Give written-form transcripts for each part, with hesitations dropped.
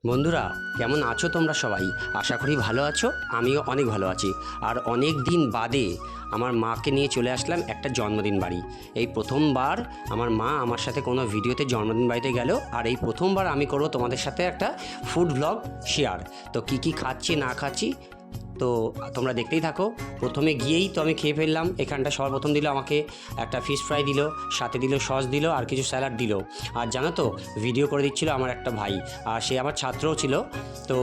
বন্ধুরা, কেমন আছো তোমরা সবাই? আশা করি ভালো আছো। আমিও অনেক ভালো আছি। আর অনেক দিন বাদে আমার মাকে নিয়ে চলে আসলাম একটা জন্মদিন বাড়ি। এই প্রথমবার আমার মা আমার সাথে কোনো ভিডিওতে জন্মদিন বাড়িতে গেল, আর এই প্রথমবার আমি করবো তোমাদের সাথে একটা ফুড ব্লগ শেয়ার। তো কী কী খাচ্ছি না খাচ্ছি তো তোমরা দেখতেই থাকো। প্রথমে গিয়েই তো আমি খেয়ে ফেললাম। এখানটা সবার প্রথম দিল আমাকে একটা ফিশ ফ্রাই দিল, সাথে দিল সস দিল আর কিছু স্যালাড দিল। আর জানো তো, ভিডিও করে দিচ্ছিল আমার একটা ভাই, আর সে আমার ছাত্রও ছিল। তো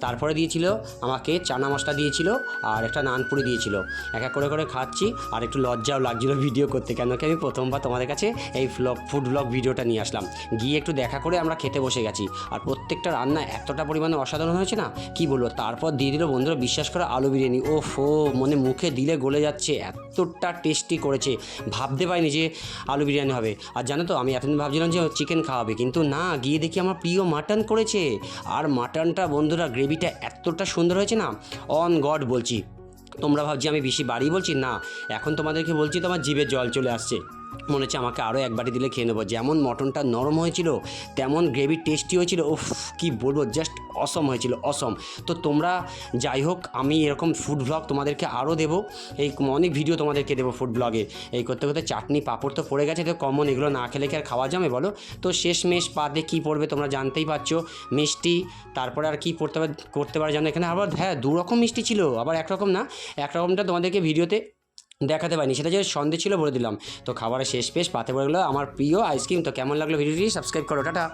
তারপরে দিয়েছিল আমাকে চানা মশলা দিয়েছিল আর একটা নানপুরি দিয়েছিল। এক এক করে করে খাচ্ছি, আর একটু লজ্জাও লাগছিলো ভিডিও করতে, কেন কি আমি প্রথমবার তোমাদের কাছে এই ফুড ব্লগ ভিডিওটা নিয়ে আসলাম। গিয়ে একটু দেখা করে আমরা খেতে বসে গেছি। আর প্রত্যেকটা রান্না এতটা পরিমাণে অসাধারণ হয়েছে না, কি বলবো। তারপর দিয়ে দিল বন্ধুরা, বিশ্বাস করে, আলু বিরিয়ানি। ওফো, মানে মুখে দিলে গলে যাচ্ছে, এতটা টেস্টি করেছে। ভাবতে পারিনি যে আলু বিরিয়ানি হবে। আর জানো তো, আমি এতদিন ভাবছিলাম যে চিকেন খাওয়াবে, কিন্তু না, গিয়ে দেখি আমার প্রিয় মাটন করেছে। আর মাটনটা বন্ধুরা, গ্রেভিটা এতটা সুন্দর হয়েছে না, অন গড বলছি। তোমরা ভাবছি আমি বেশি বাড়ি বলছি না, এখন তোমাদেরকে বলছি তো আমার জিভে জল চলে আসছে। মনে হচ্ছে আমাকে আরও এক বাটি দিলে খেয়ে নেবো। যেমন মটনটা নরম হয়েছিল, তেমন গ্রেভি টেস্টি হয়েছিল। উফ, কি বলবো, জাস্ট অসম হয়েছিল, অসম। তো তোমরা, যাই হোক, আমি এরকম ফুড ব্লগ তোমাদেরকে আরও দেবো। এই অনেক ভিডিও তোমাদেরকে দেবো ফুড ব্লগের। এই করতে করতে চাটনি পাঁপড় তো পড়ে গেছে, তো কমন, এগুলো না খেলে কি আর খাওয়া যাবে বলো? তো শেষমেশ পাতে কী পড়বে তোমরা জানতেই পারছো, মিষ্টি। তারপরে আর কি করতে পারে জানো এখানে? আবার হ্যাঁ, দু রকম মিষ্টি ছিল, আবার একরকম না। একরকমটা তোমাদেরকে ভিডিওতে দেখাতে পারিনি, সেটা যে সন্দেশ ছিল বলে দিলাম। তো খাবারের শেষ পেশ পাতে পড়ে গেলো আমার প্রিয় আইসক্রিম। তো কেমন লাগলো ভিডিওটি? সাবস্ক্রাইব করো, টাটা।